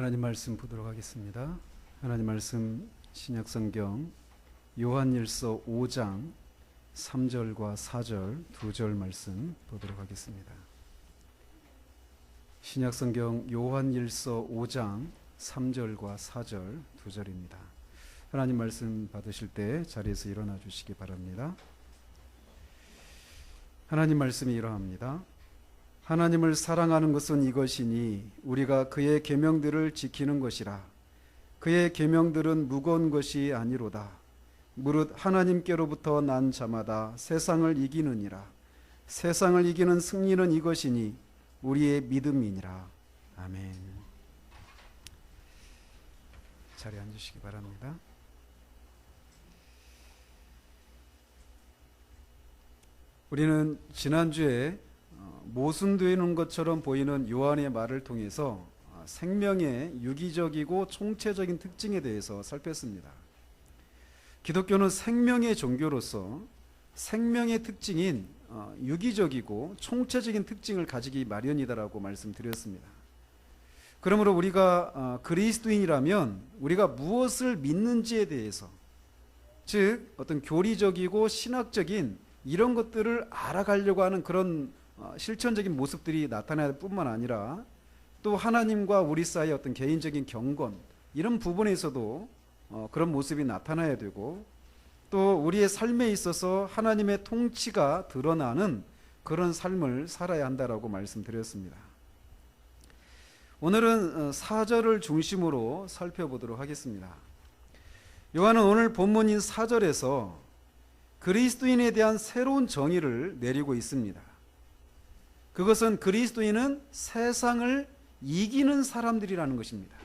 하나님 말씀 보도록 하겠습니다. 하나님 말씀 신약성경 요한일서 5장 3절과 4절 두 절 말씀 보도록 하겠습니다. 신약성경 요한일서 5장 3절과 4절 두 절입니다. 하나님 말씀 받으실 때 자리에서 일어나 주시기 바랍니다. 하나님 말씀이 이러합니다. 하나님을 사랑하는 것은 이것이니 우리가 그의 계명들을 지키는 것이라. 그의 계명들은 무거운 것이 아니로다. 무릇 하나님께로부터 난 자마다 세상을 이기느니라. 세상을 이기는 승리는 이것이니 우리의 믿음이니라. 아멘. 자리에 앉으시기 바랍니다. 우리는 지난주에 모순되는 것처럼 보이는 요한의 말을 통해서 생명의 유기적이고 총체적인 특징에 대해서 살폈습니다. 기독교는 생명의 종교로서 생명의 특징인 유기적이고 총체적인 특징을 가지기 마련이다라고 말씀드렸습니다. 그러므로 우리가 그리스도인이라면 우리가 무엇을 믿는지에 대해서, 즉 어떤 교리적이고 신학적인 이런 것들을 알아가려고 하는 그런 실천적인 모습들이 나타나야 할 뿐만 아니라 또 하나님과 우리 사이의 어떤 개인적인 경건, 이런 부분에서도 그런 모습이 나타나야 되고, 또 우리의 삶에 있어서 하나님의 통치가 드러나는 그런 삶을 살아야 한다라고 말씀드렸습니다. 오늘은 4절을 중심으로 살펴보도록 하겠습니다. 요한은 오늘 본문인 4절에서 그리스도인에 대한 새로운 정의를 내리고 있습니다. 그것은 그리스도인은 세상을 이기는 사람들이라는 것입니다.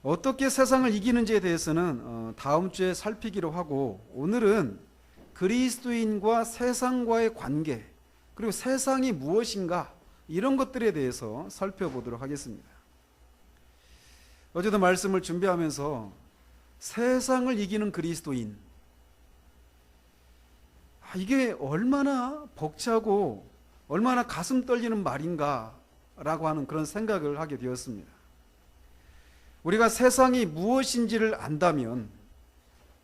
어떻게 세상을 이기는지에 대해서는 다음 주에 살피기로 하고, 오늘은 그리스도인과 세상과의 관계, 그리고 세상이 무엇인가, 이런 것들에 대해서 살펴보도록 하겠습니다. 어제도 말씀을 준비하면서 세상을 이기는 그리스도인, 이게 얼마나 벅차고 얼마나 가슴 떨리는 말인가 라고 하는 그런 생각을 하게 되었습니다. 우리가 세상이 무엇인지를 안다면,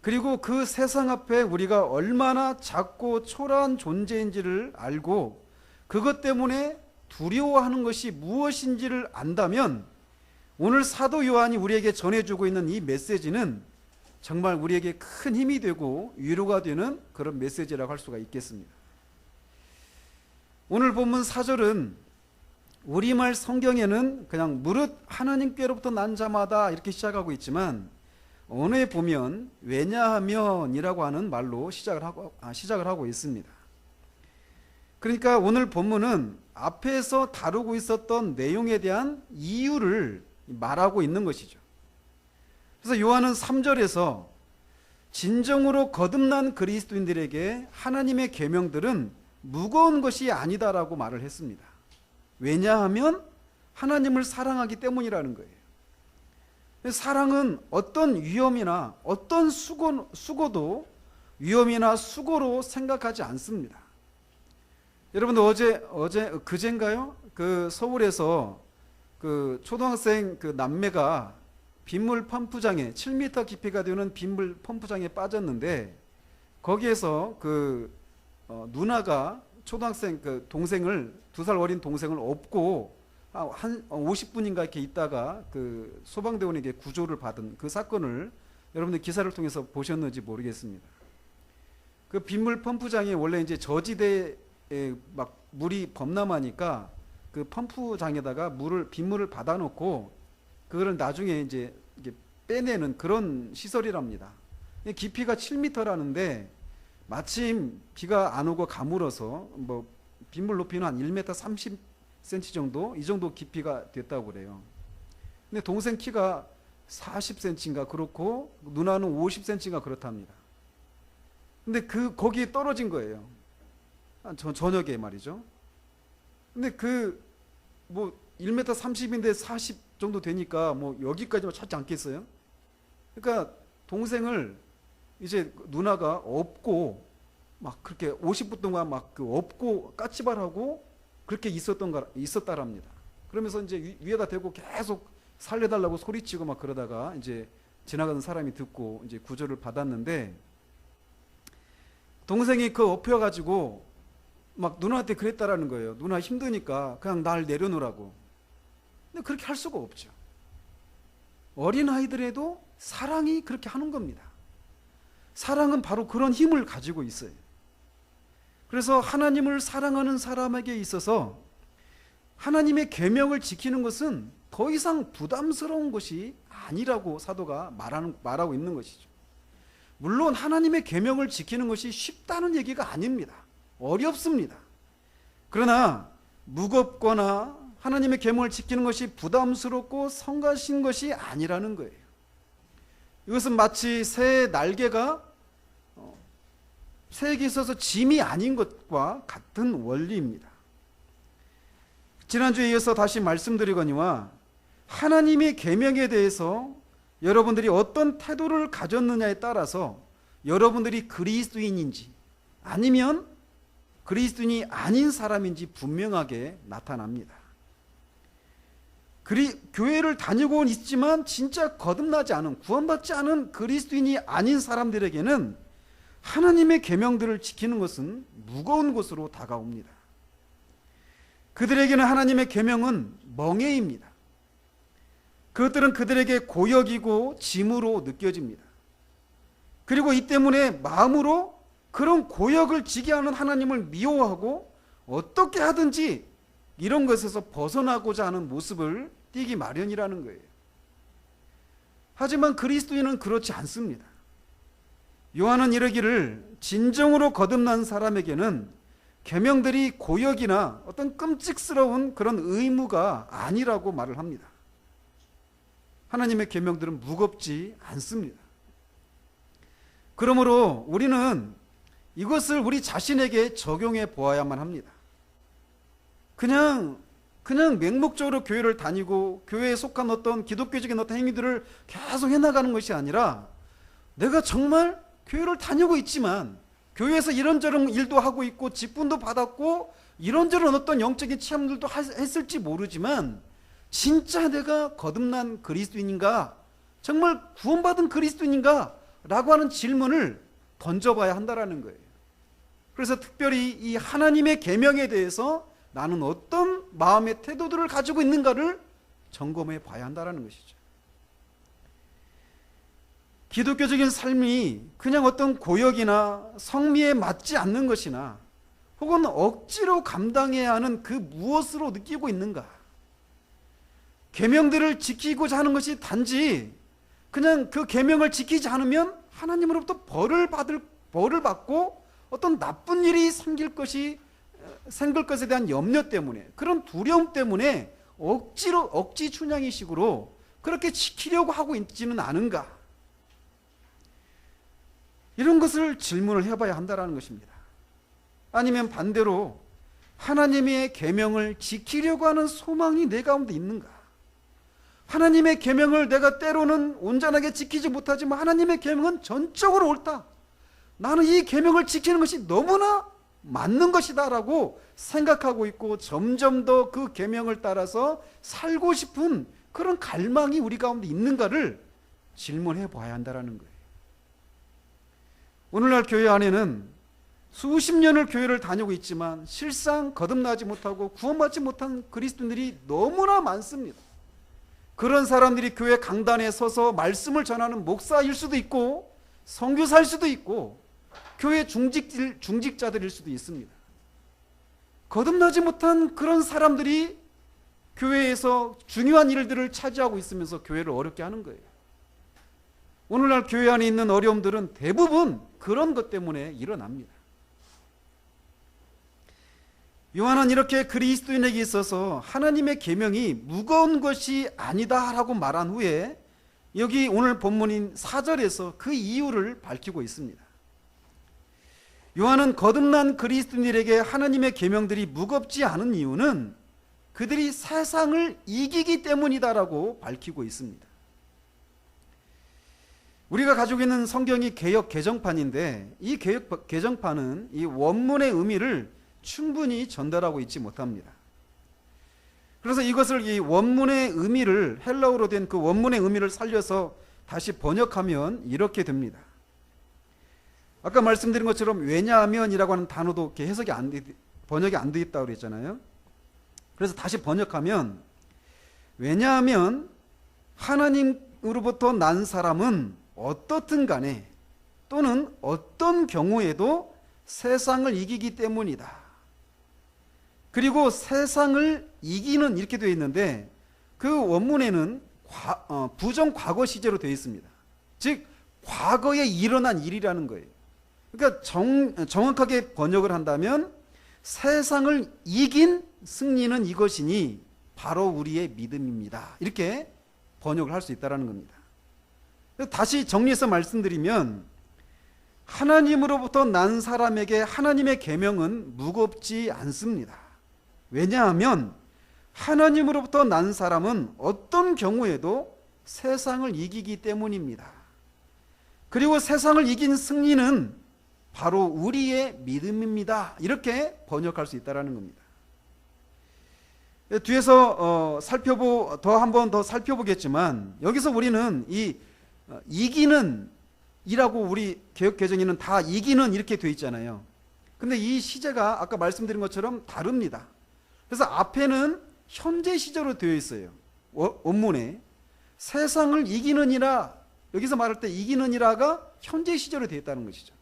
그리고 그 세상 앞에 우리가 얼마나 작고 초라한 존재인지를 알고 그것 때문에 두려워하는 것이 무엇인지를 안다면, 오늘 사도 요한이 우리에게 전해주고 있는 이 메시지는 정말 우리에게 큰 힘이 되고 위로가 되는 그런 메시지라고 할 수가 있겠습니다. 오늘 본문 4절은 우리말 성경에는 그냥 무릇 하나님께로부터 난 자마다 이렇게 시작하고 있지만, 언어에 보면 왜냐하면이라고 하는 말로 시작을 하고 있습니다. 그러니까 오늘 본문은 앞에서 다루고 있었던 내용에 대한 이유를 말하고 있는 것이죠. 그래서 요한은 3절에서 진정으로 거듭난 그리스도인들에게 하나님의 계명들은 무거운 것이 아니다라고 말을 했습니다. 왜냐하면 하나님을 사랑하기 때문이라는 거예요. 사랑은 어떤 위험이나 어떤 수고도 위험이나 수고로 생각하지 않습니다. 여러분들 그젠가요? 그 서울에서 그 초등학생 그 남매가 빗물 펌프장에 7m 깊이가 되는 빗물 펌프장에 빠졌는데, 거기에서 그 누나가 초등학생 그 동생을, 2살 어린 동생을 업고 한 50분인가 이렇게 있다가 그 소방대원에게 구조를 받은 그 사건을 여러분들 기사를 통해서 보셨는지 모르겠습니다. 그 빗물 펌프장이 원래 이제 저지대에 막 물이 범람하니까 그 펌프장에다가 빗물을 받아놓고 그거를 나중에 이제 빼내는 그런 시설이랍니다. 깊이가 7m라는데 마침 비가 안 오고 가물어서 뭐 빗물 높이는 한 1m 30cm 정도, 이 정도 깊이가 됐다고 그래요. 근데 동생 키가 40cm인가 그렇고 누나는 50cm인가 그렇답니다. 근데 거기에 떨어진 거예요. 저녁에 말이죠. 근데 뭐 1m 30인데 40 정도 되니까 뭐 여기까지만 찾지 않겠어요? 그러니까 동생을 이제 누나가 업고 막 그렇게 50분 동안 막 그 업고 까치발하고 그렇게 있었다랍니다. 그러면서 이제 위에다 대고 계속 살려달라고 소리치고 막 그러다가 이제 지나가는 사람이 듣고 이제 구조를 받았는데, 동생이 그 엎혀가지고 막 누나한테 그랬다라는 거예요. 누나 힘드니까 그냥 날 내려놓으라고. 근데 그렇게 할 수가 없죠. 어린 아이들에도 사랑이 그렇게 하는 겁니다. 사랑은 바로 그런 힘을 가지고 있어요. 그래서 하나님을 사랑하는 사람에게 있어서 하나님의 계명을 지키는 것은 더 이상 부담스러운 것이 아니라고 사도가 말하고 있는 것이죠. 물론 하나님의 계명을 지키는 것이 쉽다는 얘기가 아닙니다. 어렵습니다. 그러나 무겁거나 하나님의 계명을 지키는 것이 부담스럽고 성가신 것이 아니라는 거예요. 이것은 마치 새의 날개가 새에게 있어서 짐이 아닌 것과 같은 원리입니다. 지난주에 이어서 다시 말씀드리거니와 하나님의 계명에 대해서 여러분들이 어떤 태도를 가졌느냐에 따라서 여러분들이 그리스도인인지 아니면 그리스도인이 아닌 사람인지 분명하게 나타납니다. 교회를 다니고 있지만 진짜 거듭나지 않은, 구원받지 않은 그리스도인이 아닌 사람들에게는 하나님의 계명들을 지키는 것은 무거운 것으로 다가옵니다. 그들에게는 하나님의 계명은 멍해입니다. 그것들은 그들에게 고역이고 짐으로 느껴집니다. 그리고 이 때문에 마음으로 그런 고역을 지게 하는 하나님을 미워하고 어떻게 하든지 이런 것에서 벗어나고자 하는 모습을 띠기 마련이라는 거예요. 하지만 그리스도인은 그렇지 않습니다. 요한은 이르기를 진정으로 거듭난 사람에게는 계명들이 고역이나 어떤 끔찍스러운 그런 의무가 아니라고 말을 합니다. 하나님의 계명들은 무겁지 않습니다. 그러므로 우리는 이것을 우리 자신에게 적용해 보아야만 합니다. 그냥 맹목적으로 교회를 다니고 교회에 속한 어떤 기독교적인 어떤 행위들을 계속 해나가는 것이 아니라, 내가 정말 교회를 다니고 있지만 교회에서 이런저런 일도 하고 있고 직분도 받았고 이런저런 어떤 영적인 체험들도 했을지 모르지만 진짜 내가 거듭난 그리스도인인가, 정말 구원받은 그리스도인인가 라고 하는 질문을 던져봐야 한다라는 거예요. 그래서 특별히 이 하나님의 계명에 대해서 나는 어떤 마음의 태도들을 가지고 있는가를 점검해 봐야 한다는 것이죠. 기독교적인 삶이 그냥 어떤 고역이나 성미에 맞지 않는 것이나 혹은 억지로 감당해야 하는 그 무엇으로 느끼고 있는가. 계명들을 지키고자 하는 것이 단지 그냥 그 계명을 지키지 않으면 하나님으로부터 벌을 받고 어떤 나쁜 일이 생길 것에 대한 염려 때문에, 그런 두려움 때문에 억지 춘향이식으로 그렇게 지키려고 하고 있지는 않은가, 이런 것을 질문을 해봐야 한다는 것입니다. 아니면 반대로 하나님의 계명을 지키려고 하는 소망이 내 가운데 있는가. 하나님의 계명을 내가 때로는 온전하게 지키지 못하지만 하나님의 계명은 전적으로 옳다, 나는 이 계명을 지키는 것이 너무나 맞는 것이다 라고 생각하고 있고 점점 더 그 계명을 따라서 살고 싶은 그런 갈망이 우리 가운데 있는가를 질문해 봐야 한다는 거예요. 오늘날 교회 안에는 수십 년을 교회를 다니고 있지만 실상 거듭나지 못하고 구원받지 못한 그리스도인들이 너무나 많습니다. 그런 사람들이 교회 강단에 서서 말씀을 전하는 목사일 수도 있고 선교사일 수도 있고 교회 중직자들일 수도 있습니다. 거듭나지 못한 그런 사람들이 교회에서 중요한 일들을 차지하고 있으면서 교회를 어렵게 하는 거예요. 오늘날 교회 안에 있는 어려움들은 대부분 그런 것 때문에 일어납니다. 요한은 이렇게 그리스도인에게 있어서 하나님의 계명이 무거운 것이 아니다라고 말한 후에 여기 오늘 본문인 4절에서 그 이유를 밝히고 있습니다. 요한은 거듭난 그리스도인들에게 하나님의 계명들이 무겁지 않은 이유는 그들이 세상을 이기기 때문이다라고 밝히고 있습니다. 우리가 가지고 있는 성경이 개역 개정판인데 이 개역 개정판은 이 원문의 의미를 충분히 전달하고 있지 못합니다. 그래서 이것을 이 원문의 의미를 헬라어로 된 그 원문의 의미를 살려서 다시 번역하면 이렇게 됩니다. 아까 말씀드린 것처럼 왜냐하면이라고 하는 단어도 이렇게 번역이 안 돼 있다고 그랬잖아요. 그래서 다시 번역하면 왜냐하면 하나님으로부터 난 사람은 어떻든 간에 또는 어떤 경우에도 세상을 이기기 때문이다. 그리고 세상을 이기는 이렇게 되어 있는데 그 원문에는 부정 과거 시제로 되어 있습니다. 즉 과거에 일어난 일이라는 거예요. 그러니까 정확하게 번역을 한다면 세상을 이긴 승리는 이것이니 바로 우리의 믿음입니다. 이렇게 번역을 할 수 있다는 겁니다. 다시 정리해서 말씀드리면 하나님으로부터 난 사람에게 하나님의 계명은 무겁지 않습니다. 왜냐하면 하나님으로부터 난 사람은 어떤 경우에도 세상을 이기기 때문입니다. 그리고 세상을 이긴 승리는 바로 우리의 믿음입니다. 이렇게 번역할 수 있다는 겁니다. 뒤에서 한 번 더 살펴보겠지만 여기서 우리는 이기는 이라고 우리 개혁개정에는 다 이기는 이렇게 되어 있잖아요. 근데 이 시제가 아까 말씀드린 것처럼 다릅니다. 그래서 앞에는 현재 시제로 되어 있어요. 원문에 세상을 이기는이라, 여기서 말할 때 이기는이라가 현재 시제로 되어 있다는 것이죠.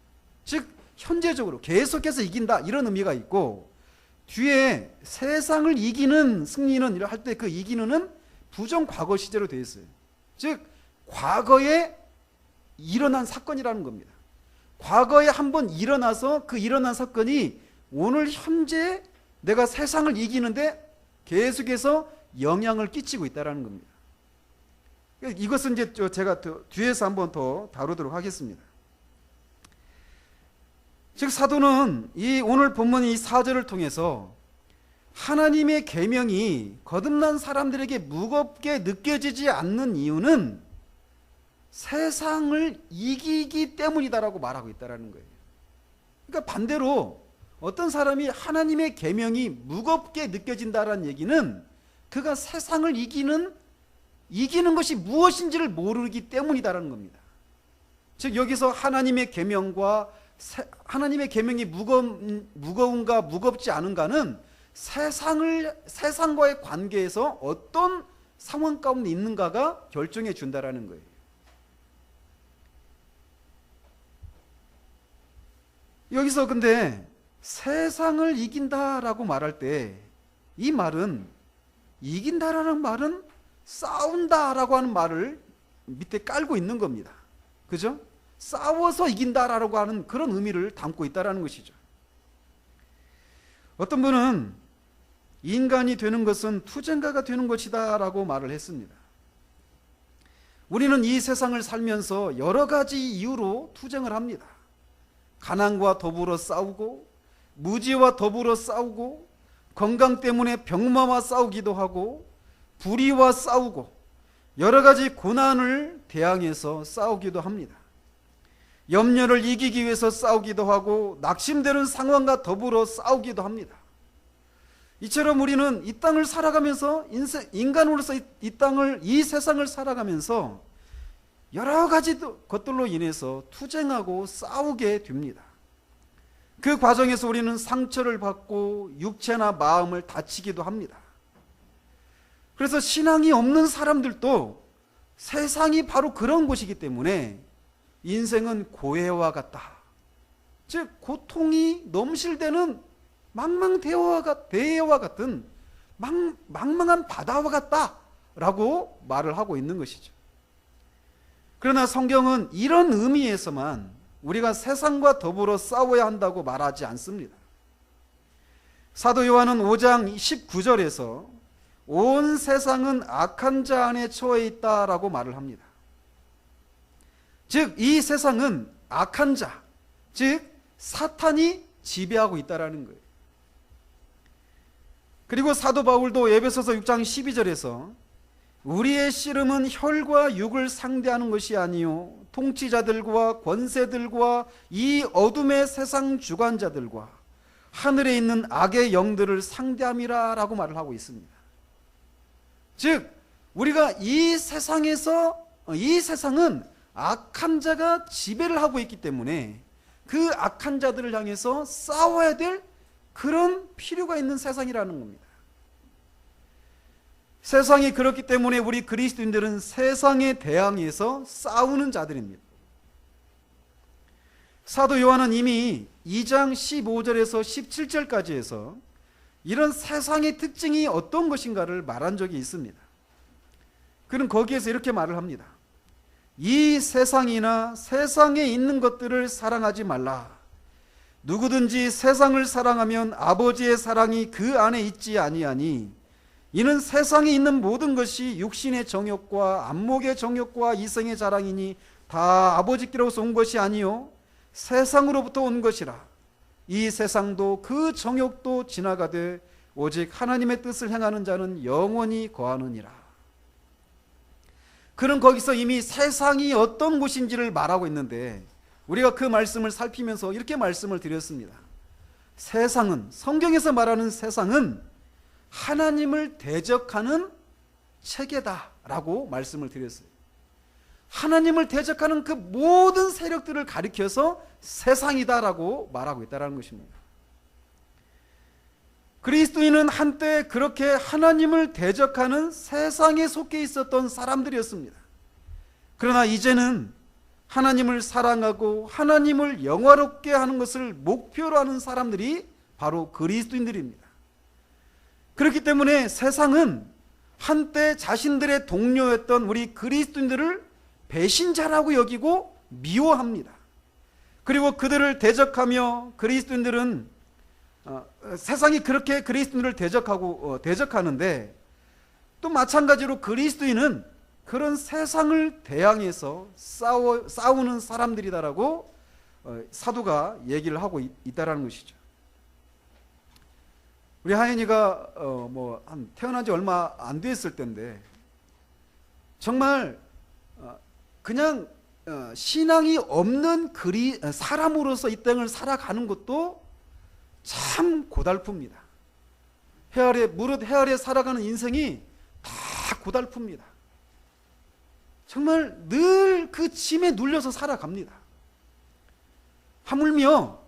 즉 현재적으로 계속해서 이긴다 이런 의미가 있고, 뒤에 세상을 이기는 승리는 할 때 그 이기는은 부정 과거 시제로 되어 있어요. 즉 과거에 일어난 사건이라는 겁니다. 과거에 한번 일어나서 그 일어난 사건이 오늘 현재 내가 세상을 이기는데 계속해서 영향을 끼치고 있다는 겁니다. 이것은 이제 제가 뒤에서 한번 더 다루도록 하겠습니다. 즉 사도는 이 오늘 본문 이 4절을 통해서 하나님의 계명이 거듭난 사람들에게 무겁게 느껴지지 않는 이유는 세상을 이기기 때문이다라고 말하고 있다는 거예요. 그러니까 반대로 어떤 사람이 하나님의 계명이 무겁게 느껴진다는 얘기는 그가 세상을 이기는 것이 무엇인지를 모르기 때문이다라는 겁니다. 즉 여기서 하나님의 계명과 하나님의 계명이 무거운가 무겁지 않은가는 세상과의 관계에서 어떤 상황 가운데 있는가가 결정해 준다라는 거예요. 여기서 근데 세상을 이긴다라고 말할 때 이 말은, 이긴다라는 말은 싸운다라고 하는 말을 밑에 깔고 있는 겁니다. 그죠? 싸워서 이긴다라고 하는 그런 의미를 담고 있다는 것이죠. 어떤 분은 인간이 되는 것은 투쟁가가 되는 것이다 라고 말을 했습니다. 우리는 이 세상을 살면서 여러 가지 이유로 투쟁을 합니다. 가난과 더불어 싸우고, 무지와 더불어 싸우고, 건강 때문에 병마와 싸우기도 하고, 불의와 싸우고, 여러 가지 고난을 대항해서 싸우기도 합니다. 염려를 이기기 위해서 싸우기도 하고, 낙심되는 상황과 더불어 싸우기도 합니다. 이처럼 우리는 이 땅을 살아가면서, 인간으로서 이 세상을 살아가면서 여러 가지 것들로 인해서 투쟁하고 싸우게 됩니다. 그 과정에서 우리는 상처를 받고 육체나 마음을 다치기도 합니다. 그래서 신앙이 없는 사람들도 세상이 바로 그런 곳이기 때문에 인생은 고해와 같다. 즉 고통이 넘실대는 망망대해와 같은 망망한 바다와 같다라고 말을 하고 있는 것이죠. 그러나 성경은 이런 의미에서만 우리가 세상과 더불어 싸워야 한다고 말하지 않습니다. 사도 요한은 5장 19절에서 온 세상은 악한 자 안에 처해 있다라고 말을 합니다. 즉 이 세상은 악한 자, 즉 사탄이 지배하고 있다라는 거예요. 그리고 사도 바울도 에베소서 6장 12절에서 우리의 씨름은 혈과 육을 상대하는 것이 아니요 통치자들과 권세들과 이 어둠의 세상 주관자들과 하늘에 있는 악의 영들을 상대함이라 라고 말을 하고 있습니다. 즉 우리가 이 세상은 악한 자가 지배를 하고 있기 때문에 그 악한 자들을 향해서 싸워야 될 그런 필요가 있는 세상이라는 겁니다. 세상이 그렇기 때문에 우리 그리스도인들은 세상에 대항해서 싸우는 자들입니다. 사도 요한은 이미 2장 15절에서 17절까지 해서 이런 세상의 특징이 어떤 것인가를 말한 적이 있습니다. 그는 거기에서 이렇게 말을 합니다. 이 세상이나 세상에 있는 것들을 사랑하지 말라. 누구든지 세상을 사랑하면 아버지의 사랑이 그 안에 있지 아니하니 이는 세상에 있는 모든 것이 육신의 정욕과 안목의 정욕과 이성의 자랑이니 다 아버지께로서 온 것이 아니요 세상으로부터 온 것이라. 이 세상도 그 정욕도 지나가되 오직 하나님의 뜻을 행하는 자는 영원히 거하느니라. 그는 거기서 이미 세상이 어떤 곳인지를 말하고 있는데 우리가 그 말씀을 살피면서 이렇게 말씀을 드렸습니다. 세상은, 성경에서 말하는 세상은 하나님을 대적하는 체계다라고 말씀을 드렸어요. 하나님을 대적하는 그 모든 세력들을 가리켜서 세상이다라고 말하고 있다는 것입니다. 그리스도인은 한때 그렇게 하나님을 대적하는 세상에 속해 있었던 사람들이었습니다. 그러나 이제는 하나님을 사랑하고 하나님을 영화롭게 하는 것을 목표로 하는 사람들이 바로 그리스도인들입니다. 그렇기 때문에 세상은 한때 자신들의 동료였던 우리 그리스도인들을 배신자라고 여기고 미워합니다. 그리고 그들을 대적하며 그리스도인들은 세상이 그렇게 그리스도인을 대적하는데 또 마찬가지로 그리스도인은 그런 세상을 대항해서 싸우는 사람들이다라고 사도가 얘기를 하고 있다라는 것이죠. 우리 하연이가 태어난 지 얼마 안 됐을 때인데 정말 그냥 신앙이 없는 사람으로서 이 땅을 살아가는 것도 참 고달픕니다. 무릇 해 아래 살아가는 인생이 다 고달픕니다. 정말 늘 그 짐에 눌려서 살아갑니다. 하물며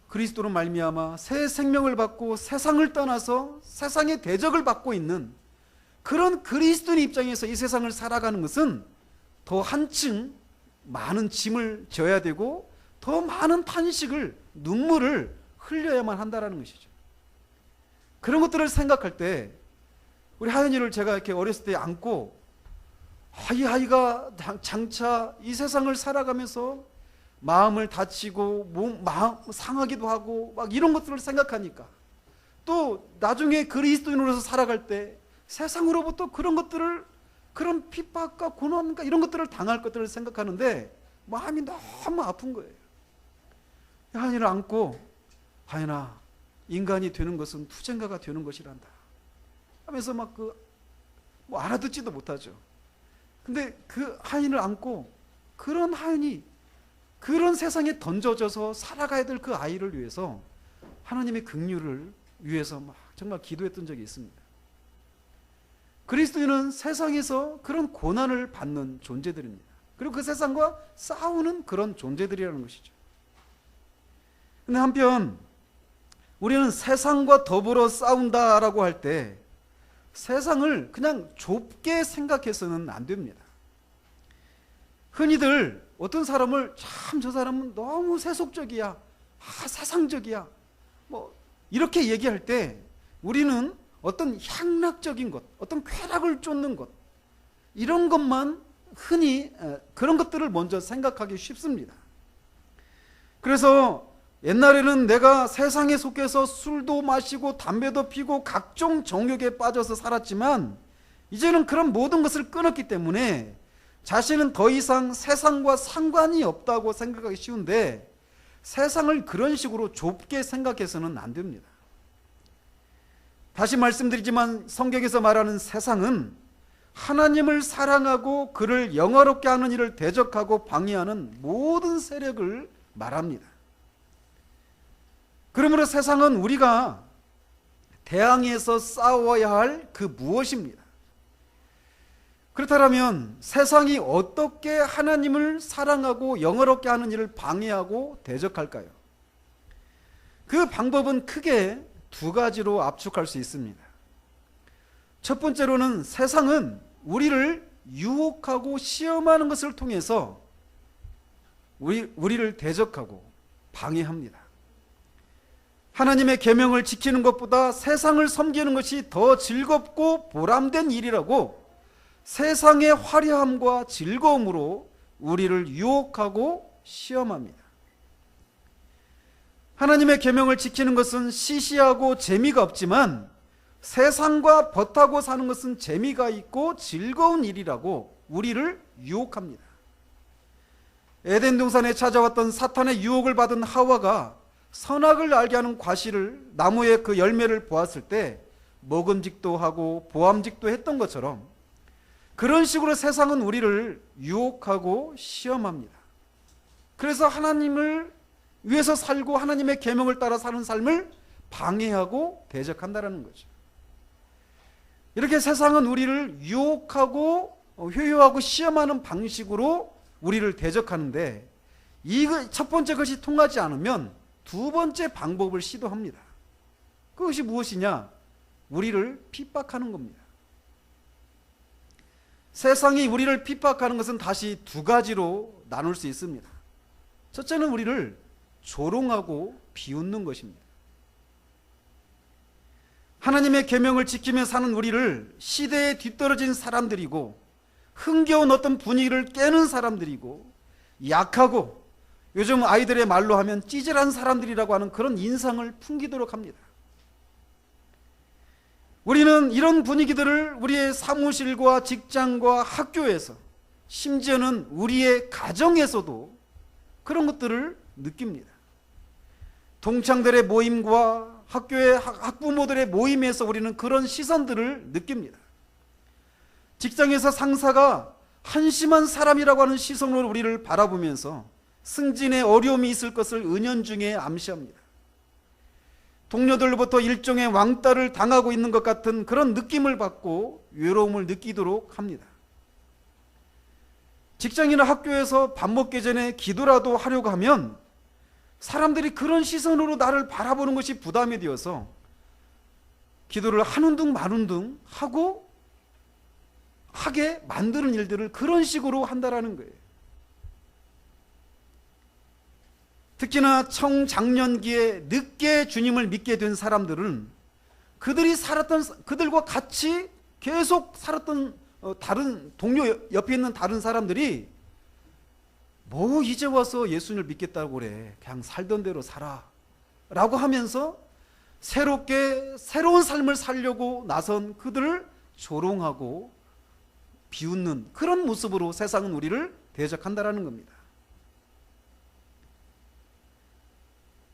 그리스도로 말미암아 새 생명을 받고 세상을 떠나서 세상의 대적을 받고 있는 그런 그리스도인 입장에서 이 세상을 살아가는 것은 더 한층 많은 짐을 져야 되고 더 많은 탄식을, 눈물을 흘려야만 한다라는 것이죠. 그런 것들을 생각할 때 우리 하연이를 제가 이렇게 어렸을 때 안고 이 아이가 장차 이 세상을 살아가면서 마음을 다치고 마음 상하기도 하고 막 이런 것들을 생각하니까 또 나중에 그리스도인으로서 살아갈 때 세상으로부터 그런 핍박과 고난과 이런 것들을 당할 것들을 생각하는데 마음이 너무 아픈 거예요. 하연이를 안고 하연아, 인간이 되는 것은 투쟁가가 되는 것이란다 하면서 알아듣지도 못하죠. 근데 그 하연을 안고 그런 하연이 그런 세상에 던져져서 살아가야 될 그 아이를 위해서 하나님의 긍휼을 위해서 정말 기도했던 적이 있습니다. 그리스도인은 세상에서 그런 고난을 받는 존재들입니다. 그리고 그 세상과 싸우는 그런 존재들이라는 것이죠. 근데 한편 우리는 세상과 더불어 싸운다라고 할 때 세상을 그냥 좁게 생각해서는 안 됩니다. 흔히들 어떤 사람을 참 저 사람은 너무 세속적이야, 세상적이야 이렇게 얘기할 때 우리는 어떤 향락적인 것, 어떤 쾌락을 쫓는 것 이런 것만 흔히 그런 것들을 먼저 생각하기 쉽습니다. 그래서 옛날에는 내가 세상에 속해서 술도 마시고 담배도 피고 각종 정욕에 빠져서 살았지만 이제는 그런 모든 것을 끊었기 때문에 자신은 더 이상 세상과 상관이 없다고 생각하기 쉬운데 세상을 그런 식으로 좁게 생각해서는 안 됩니다. 다시 말씀드리지만 성경에서 말하는 세상은 하나님을 사랑하고 그를 영화롭게 하는 일을 대적하고 방해하는 모든 세력을 말합니다. 그러므로 세상은 우리가 대항해서 싸워야 할 그 무엇입니다. 그렇다면 세상이 어떻게 하나님을 사랑하고 영화롭게 하는 일을 방해하고 대적할까요? 그 방법은 크게 두 가지로 압축할 수 있습니다. 첫 번째로는 세상은 우리를 유혹하고 시험하는 것을 통해서 우리를 대적하고 방해합니다. 하나님의 계명을 지키는 것보다 세상을 섬기는 것이 더 즐겁고 보람된 일이라고 세상의 화려함과 즐거움으로 우리를 유혹하고 시험합니다. 하나님의 계명을 지키는 것은 시시하고 재미가 없지만 세상과 벗하고 사는 것은 재미가 있고 즐거운 일이라고 우리를 유혹합니다. 에덴 동산에 찾아왔던 사탄의 유혹을 받은 하와가 선악을 알게 하는 과실을, 나무의 그 열매를 보았을 때 먹음직도 하고 보암직도 했던 것처럼 그런 식으로 세상은 우리를 유혹하고 시험합니다. 그래서 하나님을 위해서 살고 하나님의 계명을 따라 사는 삶을 방해하고 대적한다는 거죠. 이렇게 세상은 우리를 유혹하고 회유하고 시험하는 방식으로 우리를 대적하는데, 이 첫 번째 것이 통하지 않으면 두 번째 방법을 시도합니다. 그것이 무엇이냐? 우리를 핍박하는 겁니다. 세상이 우리를 핍박하는 것은 다시 두 가지로 나눌 수 있습니다. 첫째는 우리를 조롱하고 비웃는 것입니다. 하나님의 계명을 지키며 사는 우리를 시대에 뒤떨어진 사람들이고 흥겨운 어떤 분위기를 깨는 사람들이고 약하고 요즘 아이들의 말로 하면 찌질한 사람들이라고 하는 그런 인상을 풍기도록 합니다. 우리는 이런 분위기들을 우리의 사무실과 직장과 학교에서, 심지어는 우리의 가정에서도 그런 것들을 느낍니다. 동창들의 모임과 학교의 학부모들의 모임에서 우리는 그런 시선들을 느낍니다. 직장에서 상사가 한심한 사람이라고 하는 시선으로 우리를 바라보면서 승진에 어려움이 있을 것을 은연중에 암시합니다. 동료들로부터 일종의 왕따를 당하고 있는 것 같은 그런 느낌을 받고 외로움을 느끼도록 합니다. 직장이나 학교에서 밥 먹기 전에 기도라도 하려고 하면 사람들이 그런 시선으로 나를 바라보는 것이 부담이 되어서 기도를 하는 둥 마는 둥 하게 만드는 일들을 그런 식으로 한다라는 거예요. 특히나 청장년기에 늦게 주님을 믿게 된 사람들은 그들과 같이 계속 살았던 다른 동료 옆에 있는 다른 사람들이 뭐 이제 와서 예수님을 믿겠다고 그래, 그냥 살던 대로 살아 라고 하면서 새로운 삶을 살려고 나선 그들을 조롱하고 비웃는 그런 모습으로 세상은 우리를 대적한다라는 겁니다.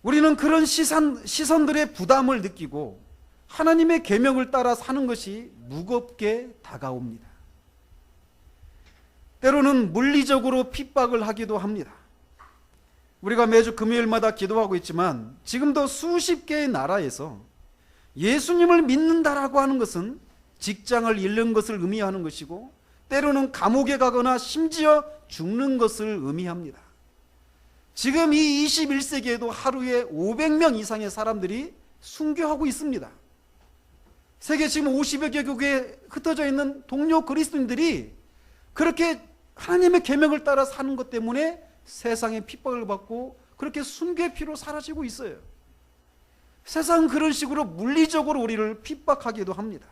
우리는 그런 시선들의 부담을 느끼고 하나님의 계명을 따라 사는 것이 무겁게 다가옵니다. 때로는 물리적으로 핍박을 하기도 합니다. 우리가 매주 금요일마다 기도하고 있지만 지금도 수십 개의 나라에서 예수님을 믿는다라고 하는 것은 직장을 잃는 것을 의미하는 것이고 때로는 감옥에 가거나 심지어 죽는 것을 의미합니다. 지금 이 21세기에도 하루에 500명 이상의 사람들이 순교하고 있습니다. 세계 지금 50여 개국에 흩어져 있는 동료 그리스도인들이 그렇게 하나님의 계명을 따라 사는 것 때문에 세상의 핍박을 받고 그렇게 순교의 피로 사라지고 있어요. 세상은 그런 식으로 물리적으로 우리를 핍박하기도 합니다.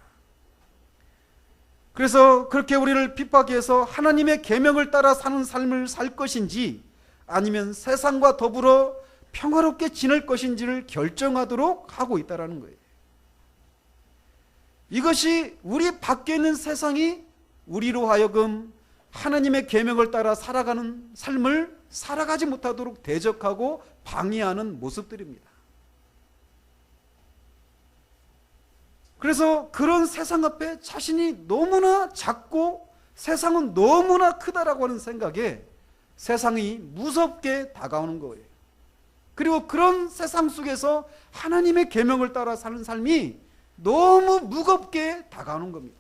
그래서 그렇게 우리를 핍박해서 하나님의 계명을 따라 사는 삶을 살 것인지 아니면 세상과 더불어 평화롭게 지낼 것인지를 결정하도록 하고 있다는 거예요. 이것이 우리 밖에 있는 세상이 우리로 하여금 하나님의 계명을 따라 살아가는 삶을 살아가지 못하도록 대적하고 방해하는 모습들입니다. 그래서 그런 세상 앞에 자신이 너무나 작고 세상은 너무나 크다라고 하는 생각에 세상이 무섭게 다가오는 거예요. 그리고 그런 세상 속에서 하나님의 계명을 따라 사는 삶이 너무 무겁게 다가오는 겁니다.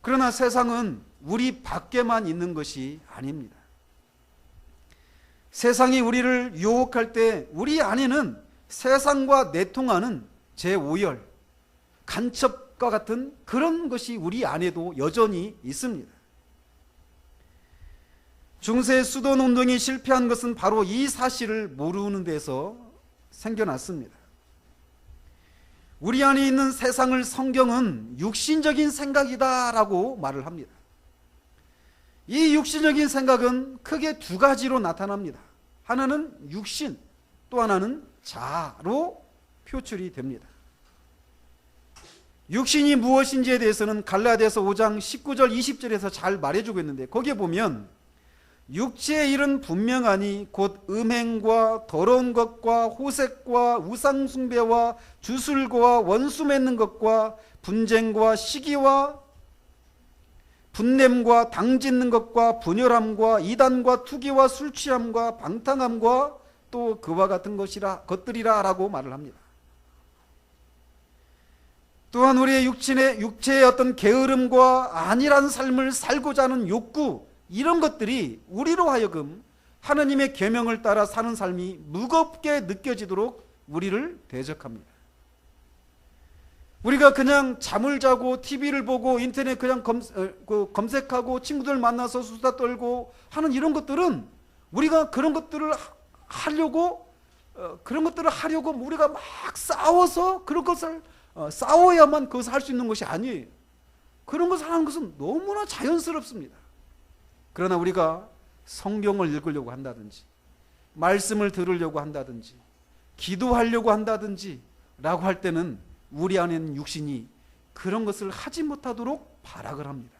그러나 세상은 우리 밖에만 있는 것이 아닙니다. 세상이 우리를 유혹할 때 우리 안에는 세상과 내통하는 제5열, 간첩과 같은 그런 것이 우리 안에도 여전히 있습니다. 중세 수도운동이 실패한 것은 바로 이 사실을 모르는 데서 생겨났습니다. 우리 안에 있는 세상을 성경은 육신적인 생각이다라고 말을 합니다. 이 육신적인 생각은 크게 두 가지로 나타납니다. 하나는 육신, 또 하나는 자아로 표출이 됩니다. 육신이 무엇인지에 대해서는 갈라디아서 5장 19절 20절에서 잘 말해주고 있는데, 거기에 보면 육체의 일은 분명하니 곧 음행과 더러운 것과 호색과 우상숭배와 주술과 원수 맺는 것과 분쟁과 시기와 분냄과 당짓는 것과 분열함과 이단과 투기와 술취함과 방탕함과 또 그와 같은 것들이라 라고 말을 합니다. 또한 우리의 육체의 어떤 게으름과 안일한 삶을 살고자 하는 욕구, 이런 것들이 우리로 하여금 하나님의 계명을 따라 사는 삶이 무겁게 느껴지도록 우리를 대적합니다. 우리가 그냥 잠을 자고 TV를 보고 인터넷 그냥 검색하고 친구들 만나서 수다 떨고 하는 이런 것들은 우리가 그런 것들을 하려고 우리가 막 싸워서 그런 것을 싸워야만 그것을 할 수 있는 것이 아니에요. 그런 것을 하는 것은 너무나 자연스럽습니다. 그러나 우리가 성경을 읽으려고 한다든지 말씀을 들으려고 한다든지 기도하려고 한다든지 라고 할 때는 우리 안에 있는 육신이 그런 것을 하지 못하도록 발악을 합니다.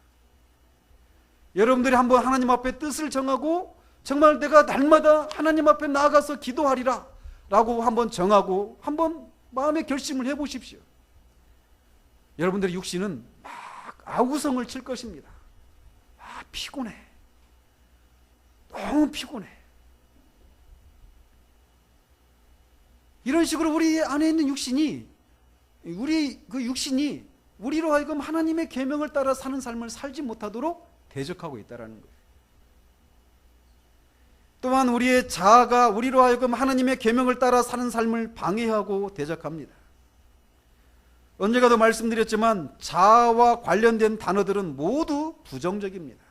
여러분들이 한번 하나님 앞에 뜻을 정하고 정말 내가 날마다 하나님 앞에 나아가서 기도하리라 라고 한번 정하고 한번 마음의 결심을 해보십시오. 여러분들의 육신은 막 아우성을 칠 것입니다. 피곤해. 너무 피곤해. 이런 식으로 우리 안에 있는 육신이 우리로 하여금 하나님의 계명을 따라 사는 삶을 살지 못하도록 대적하고 있다는 거예요. 또한 우리의 자아가 우리로 하여금 하나님의 계명을 따라 사는 삶을 방해하고 대적합니다. 언젠가도 말씀드렸지만 자아와 관련된 단어들은 모두 부정적입니다.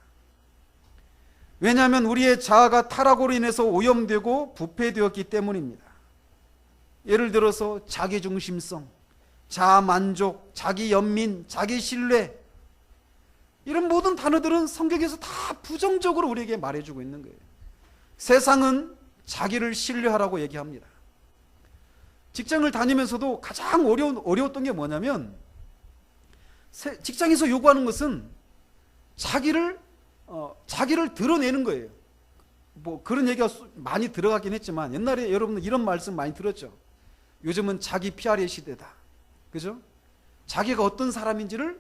왜냐하면 우리의 자아가 타락으로 인해서 오염되고 부패되었기 때문입니다. 예를 들어서 자기중심성, 자아만족, 자기연민, 자기신뢰, 이런 모든 단어들은 성경에서 다 부정적으로 우리에게 말해주고 있는 거예요. 세상은 자기를 신뢰하라고 얘기합니다. 직장을 다니면서도 가장 어려웠던 게 뭐냐면 직장에서 요구하는 것은 자기를 드러내는 거예요. 뭐 그런 얘기가 많이 들어가긴 했지만 옛날에 여러분들 이런 말씀 많이 들었죠. 요즘은 자기 PR의 시대다. 그죠? 자기가 어떤 사람인지를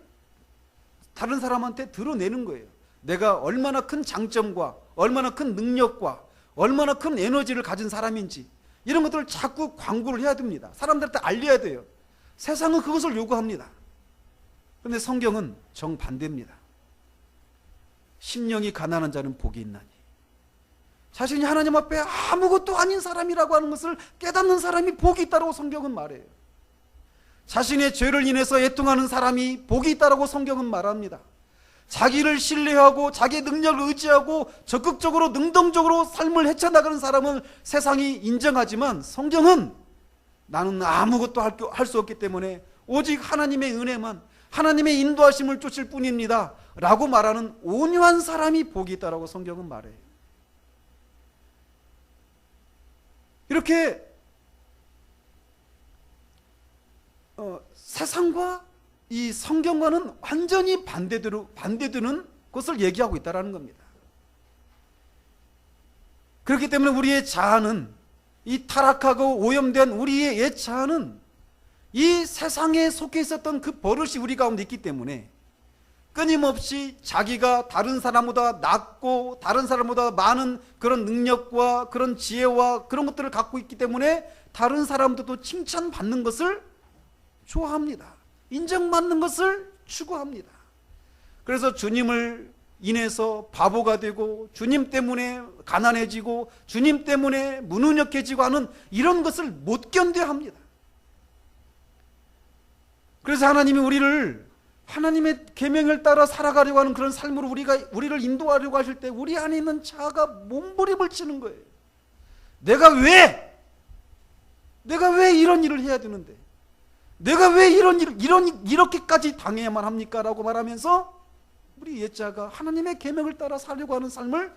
다른 사람한테 드러내는 거예요. 내가 얼마나 큰 장점과 얼마나 큰 능력과 얼마나 큰 에너지를 가진 사람인지 이런 것들을 자꾸 광고를 해야 됩니다. 사람들한테 알려야 돼요. 세상은 그것을 요구합니다. 그런데 성경은 정반대입니다. 심령이 가난한 자는 복이 있나니, 자신이 하나님 앞에 아무것도 아닌 사람이라고 하는 것을 깨닫는 사람이 복이 있다고 성경은 말해요. 자신의 죄를 인해서 애통하는 사람이 복이 있다고 성경은 말합니다. 자기를 신뢰하고 자기의 능력을 의지하고 적극적으로 능동적으로 삶을 헤쳐나가는 사람은 세상이 인정하지만 성경은 나는 아무것도 할 수 없기 때문에 오직 하나님의 은혜만, 하나님의 인도하심을 쫓을 뿐입니다 라고 말하는 온유한 사람이 복이 있다고 성경은 말해요. 이렇게 세상과 이 성경과는 완전히 반대되는 것을 얘기하고 있다는 겁니다. 그렇기 때문에 우리의 자아는, 이 타락하고 오염된 우리의 옛 자아는 이 세상에 속해 있었던 그 버릇이 우리 가운데 있기 때문에 끊임없이 자기가 다른 사람보다 낫고 다른 사람보다 많은 그런 능력과 그런 지혜와 그런 것들을 갖고 있기 때문에 다른 사람들도 칭찬받는 것을 좋아합니다. 인정받는 것을 추구합니다. 그래서 주님을 인해서 바보가 되고 주님 때문에 가난해지고 주님 때문에 무능력해지고 하는 이런 것을 못 견뎌합니다. 그래서 하나님이 우리를 하나님의 계명을 따라 살아가려고 하는 그런 삶으로 우리를 인도하려고 하실 때 우리 안에 있는 자아가 몸부림을 치는 거예요. 내가 왜 이런 일을 해야 되는데, 내가 왜 이렇게까지 당해야만 합니까? 라고 말하면서 우리 옛자가 하나님의 계명을 따라 살려고 하는 삶을,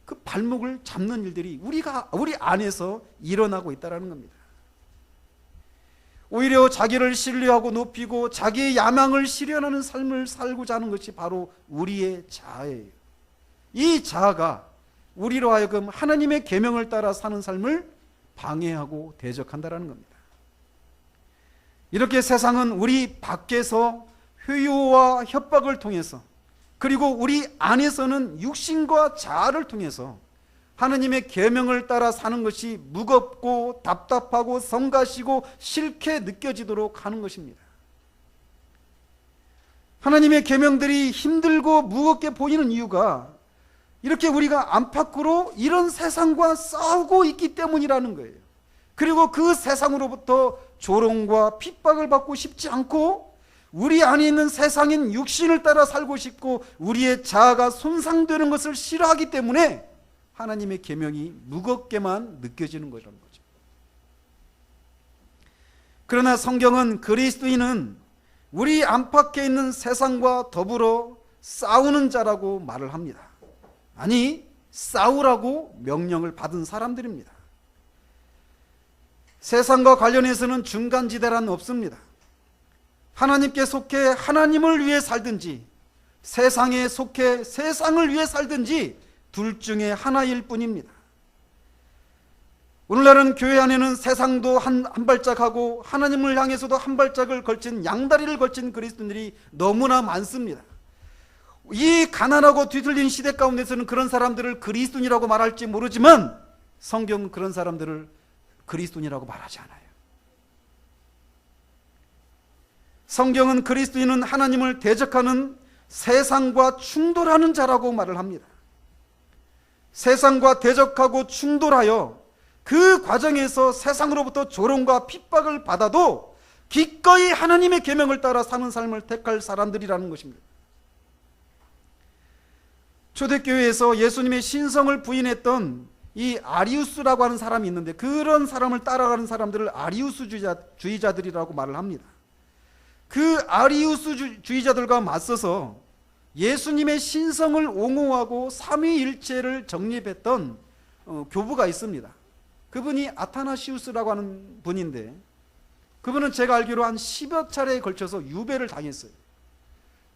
그 발목을 잡는 일들이 우리 안에서 일어나고 있다는 겁니다. 오히려 자기를 신뢰하고 높이고 자기의 야망을 실현하는 삶을 살고자 하는 것이 바로 우리의 자아예요. 이 자아가 우리로 하여금 하나님의 계명을 따라 사는 삶을 방해하고 대적한다는 겁니다. 이렇게 세상은 우리 밖에서 회유와 협박을 통해서, 그리고 우리 안에서는 육신과 자아를 통해서 하나님의 계명을 따라 사는 것이 무겁고 답답하고 성가시고 싫게 느껴지도록 하는 것입니다. 하나님의 계명들이 힘들고 무겁게 보이는 이유가 이렇게 우리가 안팎으로 이런 세상과 싸우고 있기 때문이라는 거예요. 그리고 그 세상으로부터 조롱과 핍박을 받고 싶지 않고 우리 안에 있는 세상인 육신을 따라 살고 싶고 우리의 자아가 손상되는 것을 싫어하기 때문에 하나님의 계명이 무겁게만 느껴지는 거라는 거죠. 그러나 성경은 그리스도인은 우리 안팎에 있는 세상과 더불어 싸우는 자라고 말을 합니다. 아니, 싸우라고 명령을 받은 사람들입니다. 세상과 관련해서는 중간지대란 없습니다. 하나님께 속해 하나님을 위해 살든지 세상에 속해 세상을 위해 살든지 둘 중에 하나일 뿐입니다. 오늘날은 교회 안에는 세상도 한 발짝하고 하나님을 향해서도 한 발짝을 걸친, 양다리를 걸친 그리스도인들이 너무나 많습니다. 이 가난하고 뒤틀린 시대 가운데서는 그런 사람들을 그리스도인이라고 말할지 모르지만 성경은 그런 사람들을 그리스도인이라고 말하지 않아요. 성경은 그리스도인은 하나님을 대적하는 세상과 충돌하는 자라고 말을 합니다. 세상과 대적하고 충돌하여 그 과정에서 세상으로부터 조롱과 핍박을 받아도 기꺼이 하나님의 계명을 따라 사는 삶을 택할 사람들이라는 것입니다. 초대교회에서 예수님의 신성을 부인했던 이 아리우스라고 하는 사람이 있는데 그런 사람을 따라가는 사람들을 아리우스주의자들이라고 말을 합니다. 그 아리우스주의자들과 맞서서 예수님의 신성을 옹호하고 삼위일체를 정립했던 교부가 있습니다. 그분이 아타나시우스라고 하는 분인데 그분은 제가 알기로 한 10여 차례에 걸쳐서 유배를 당했어요.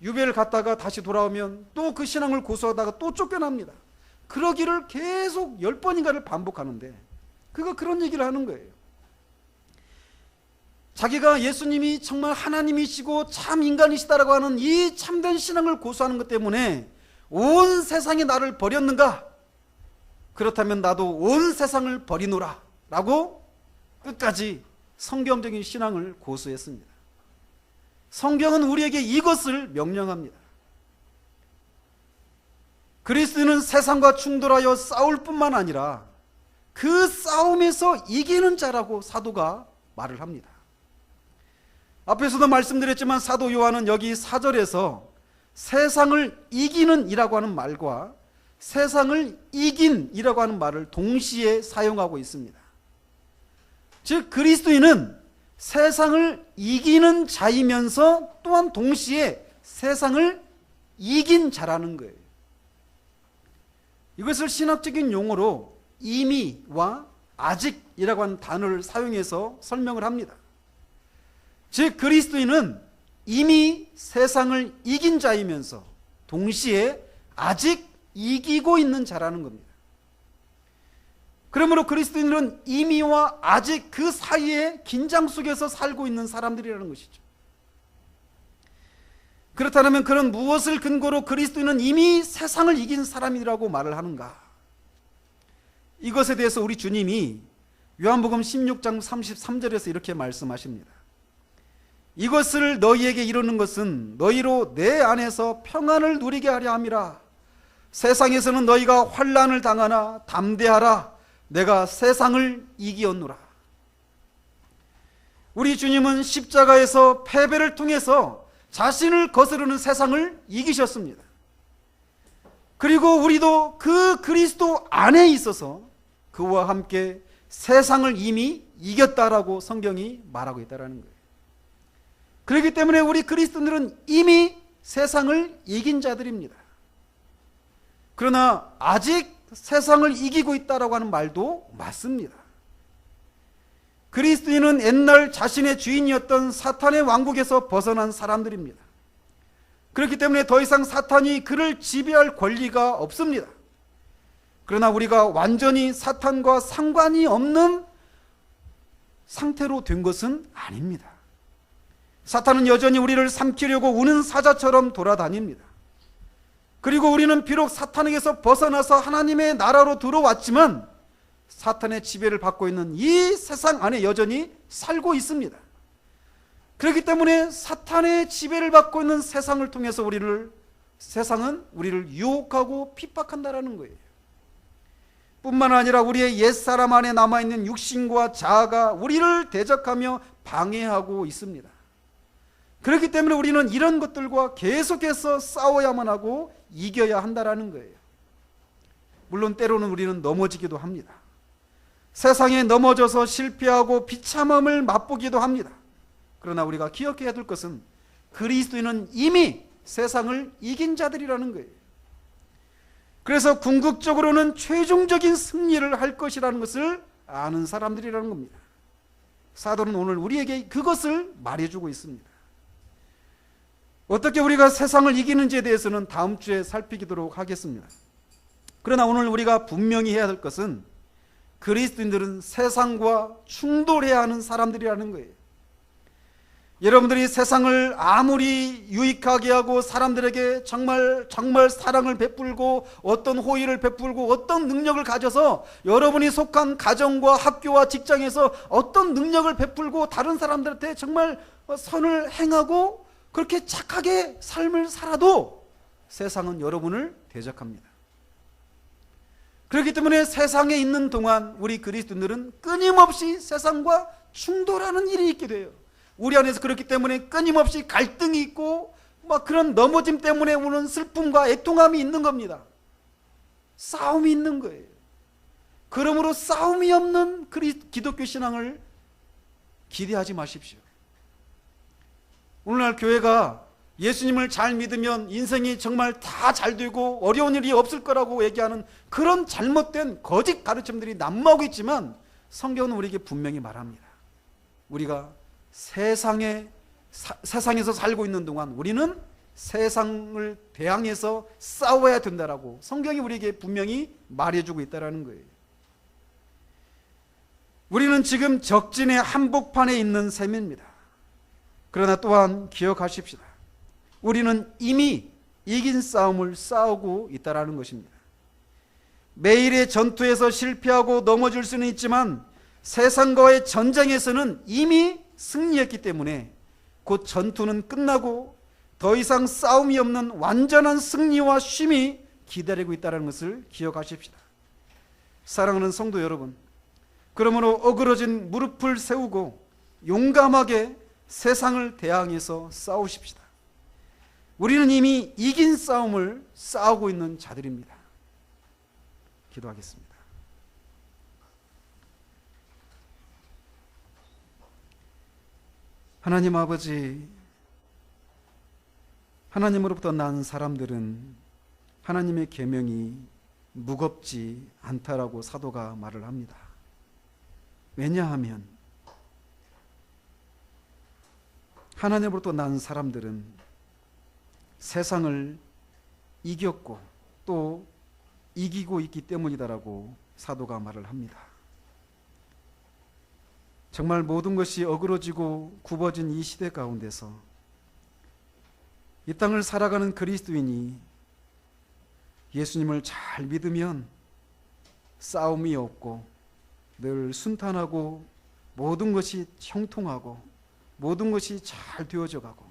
유배를 갔다가 다시 돌아오면 또 그 신앙을 고수하다가 또 쫓겨납니다. 그러기를 계속 10번인가를 반복하는데 그런 얘기를 하는 거예요. 자기가 예수님이 정말 하나님이시고 참 인간이시다라고 하는 이 참된 신앙을 고수하는 것 때문에 온 세상이 나를 버렸는가? 그렇다면 나도 온 세상을 버리노라 라고 끝까지 성경적인 신앙을 고수했습니다. 성경은 우리에게 이것을 명령합니다. 그리스도는 세상과 충돌하여 싸울 뿐만 아니라 그 싸움에서 이기는 자라고 사도가 말을 합니다. 앞에서도 말씀드렸지만 사도 요한은 여기 4절에서 세상을 이기는 이라고 하는 말과 세상을 이긴 이라고 하는 말을 동시에 사용하고 있습니다. 즉 그리스도인은 세상을 이기는 자이면서 또한 동시에 세상을 이긴 자라는 거예요. 이것을 신학적인 용어로 이미와 아직이라고 하는 단어를 사용해서 설명을 합니다. 즉 그리스도인은 이미 세상을 이긴 자이면서 동시에 아직 이기고 있는 자라는 겁니다. 그러므로 그리스도인은 이미와 아직 그 사이에 긴장 속에서 살고 있는 사람들이라는 것이죠. 그렇다면 그런 무엇을 근거로 그리스도인은 이미 세상을 이긴 사람이라고 말을 하는가? 이것에 대해서 우리 주님이 요한복음 16장 33절에서 이렇게 말씀하십니다. 이것을 너희에게 이루는 것은 너희로 내 안에서 평안을 누리게 하려 함이라. 세상에서는 너희가 환난을 당하나 담대하라. 내가 세상을 이기었노라. 우리 주님은 십자가에서 패배를 통해서 자신을 거스르는 세상을 이기셨습니다. 그리고 우리도 그 그리스도 안에 있어서 그와 함께 세상을 이미 이겼다라고 성경이 말하고 있다는 거예요. 그렇기 때문에 우리 그리스도인들은 이미 세상을 이긴 자들입니다. 그러나 아직 세상을 이기고 있다라고 하는 말도 맞습니다. 그리스도인은 옛날 자신의 주인이었던 사탄의 왕국에서 벗어난 사람들입니다. 그렇기 때문에 더 이상 사탄이 그를 지배할 권리가 없습니다. 그러나 우리가 완전히 사탄과 상관이 없는 상태로 된 것은 아닙니다. 사탄은 여전히 우리를 삼키려고 우는 사자처럼 돌아다닙니다. 그리고 우리는 비록 사탄에게서 벗어나서 하나님의 나라로 들어왔지만 사탄의 지배를 받고 있는 이 세상 안에 여전히 살고 있습니다. 그렇기 때문에 사탄의 지배를 받고 있는 세상을 통해서 세상은 우리를 유혹하고 핍박한다라는 거예요. 뿐만 아니라 우리의 옛사람 안에 남아있는 육신과 자아가 우리를 대적하며 방해하고 있습니다. 그렇기 때문에 우리는 이런 것들과 계속해서 싸워야만 하고 이겨야 한다라는 거예요. 물론 때로는 우리는 넘어지기도 합니다. 세상에 넘어져서 실패하고 비참함을 맛보기도 합니다. 그러나 우리가 기억해야 될 것은 그리스도인은 이미 세상을 이긴 자들이라는 거예요. 그래서 궁극적으로는 최종적인 승리를 할 것이라는 것을 아는 사람들이라는 겁니다. 사도는 오늘 우리에게 그것을 말해주고 있습니다. 어떻게 우리가 세상을 이기는지에 대해서는 다음 주에 살피도록 하겠습니다. 그러나 오늘 우리가 분명히 해야 될 것은 그리스도인들은 세상과 충돌해야 하는 사람들이라는 거예요. 여러분들이 세상을 아무리 유익하게 하고 사람들에게 정말 사랑을 베풀고 어떤 호의를 베풀고 어떤 능력을 가져서 여러분이 속한 가정과 학교와 직장에서 어떤 능력을 베풀고 다른 사람들한테 정말 선을 행하고 그렇게 착하게 삶을 살아도 세상은 여러분을 대적합니다. 그렇기 때문에 세상에 있는 동안 우리 그리스도인들은 끊임없이 세상과 충돌하는 일이 있게 돼요. 우리 안에서 그렇기 때문에 끊임없이 갈등이 있고 막 그런 넘어짐 때문에 오는 슬픔과 애통함이 있는 겁니다. 싸움이 있는 거예요. 그러므로 싸움이 없는 기독교 신앙을 기대하지 마십시오. 오늘날 교회가 예수님을 잘 믿으면 인생이 정말 다 잘 되고 어려운 일이 없을 거라고 얘기하는 그런 잘못된 거짓 가르침들이 난무하고 있지만 성경은 우리에게 분명히 말합니다. 우리가 세상에서 살고 있는 동안 우리는 세상을 대항해서 싸워야 된다라고 성경이 우리에게 분명히 말해주고 있다는 거예요. 우리는 지금 적진의 한복판에 있는 셈입니다. 그러나 또한 기억하십시다. 우리는 이미 이긴 싸움을 싸우고 있다는 것입니다. 매일의 전투에서 실패하고 넘어질 수는 있지만 세상과의 전쟁에서는 이미 승리했기 때문에 곧 전투는 끝나고 더 이상 싸움이 없는 완전한 승리와 쉼이 기다리고 있다는 것을 기억하십시다. 사랑하는 성도 여러분, 그러므로 어그러진 무릎을 세우고 용감하게 세상을 대항해서 싸우십시다. 우리는 이미 이긴 싸움을 싸우고 있는 자들입니다. 기도하겠습니다. 하나님 아버지, 하나님으로부터 난 사람들은 하나님의 계명이 무겁지 않다라고 사도가 말을 합니다. 왜냐하면 하나님으로부터 난 사람들은 세상을 이겼고 또 이기고 있기 때문이다라고 사도가 말을 합니다. 정말 모든 것이 어그러지고 굽어진 이 시대 가운데서 이 땅을 살아가는 그리스도인이 예수님을 잘 믿으면 싸움이 없고 늘 순탄하고 모든 것이 형통하고 모든 것이 잘 되어져 가고,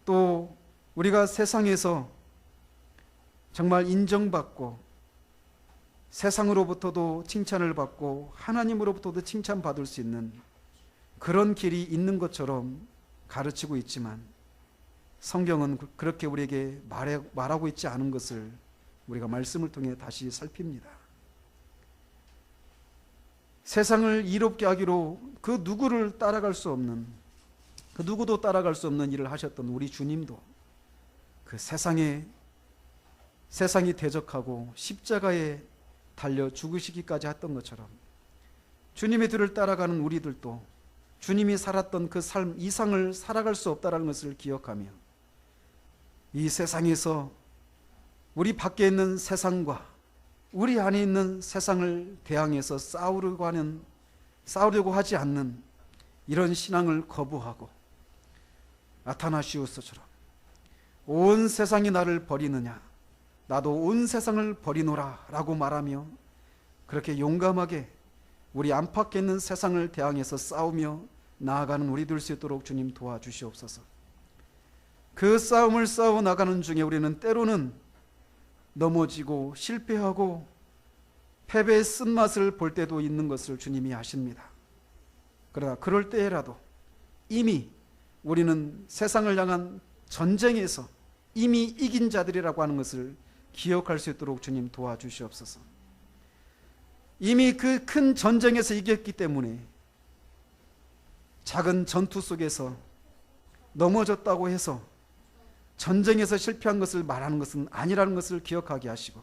또 우리가 세상에서 정말 인정받고 세상으로부터도 칭찬을 받고 하나님으로부터도 칭찬받을 수 있는 그런 길이 있는 것처럼 가르치고 있지만, 성경은 그렇게 우리에게 말하고 있지 않은 것을 우리가 말씀을 통해 다시 살핍니다. 세상을 이롭게 하기로 그 누구도 따라갈 수 없는 일을 하셨던 우리 주님도 그 세상이 대적하고 십자가에 달려 죽으시기까지 했던 것처럼, 주님의 뒤를 따라가는 우리들도 주님이 살았던 그 삶 이상을 살아갈 수 없다는 것을 기억하며, 이 세상에서 우리 밖에 있는 세상과 우리 안에 있는 세상을 대항해서 싸우려고 하지 않는 이런 신앙을 거부하고, 아타나시우스처럼 온 세상이 나를 버리느냐 나도 온 세상을 버리노라 라고 말하며, 그렇게 용감하게 우리 안팎에 있는 세상을 대항해서 싸우며 나아가는 우리 될 수 있도록 주님 도와주시옵소서. 그 싸움을 싸워 나가는 중에 우리는 때로는 넘어지고 실패하고 패배의 쓴맛을 볼 때도 있는 것을 주님이 아십니다. 그러나 그럴 때라도 이미 우리는 세상을 향한 전쟁에서 이미 이긴 자들이라고 하는 것을 기억할 수 있도록 주님 도와주시옵소서. 이미 그 큰 전쟁에서 이겼기 때문에 작은 전투 속에서 넘어졌다고 해서 전쟁에서 실패한 것을 말하는 것은 아니라는 것을 기억하게 하시고,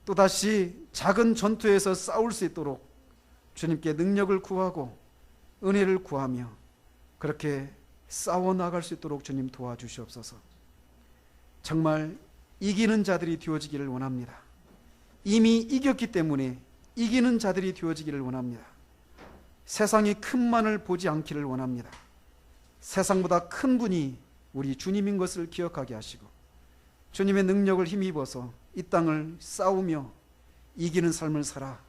또다시 작은 전투에서 싸울 수 있도록 주님께 능력을 구하고 은혜를 구하며 그렇게 싸워 나갈 수 있도록 주님 도와주시옵소서. 정말 이기는 자들이 되어지기를 원합니다. 이미 이겼기 때문에 이기는 자들이 되어지기를 원합니다. 세상이 큰만을 보지 않기를 원합니다. 세상보다 큰 분이 우리 주님인 것을 기억하게 하시고, 주님의 능력을 힘입어서 이 땅을 싸우며 이기는 삶을 살아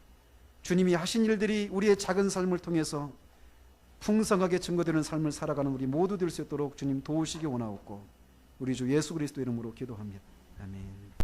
주님이 하신 일들이 우리의 작은 삶을 통해서 풍성하게 증거되는 삶을 살아가는 우리 모두 될 수 있도록 주님 도우시기 원하옵고, 우리 주 예수 그리스도 이름으로 기도합니다. 아멘.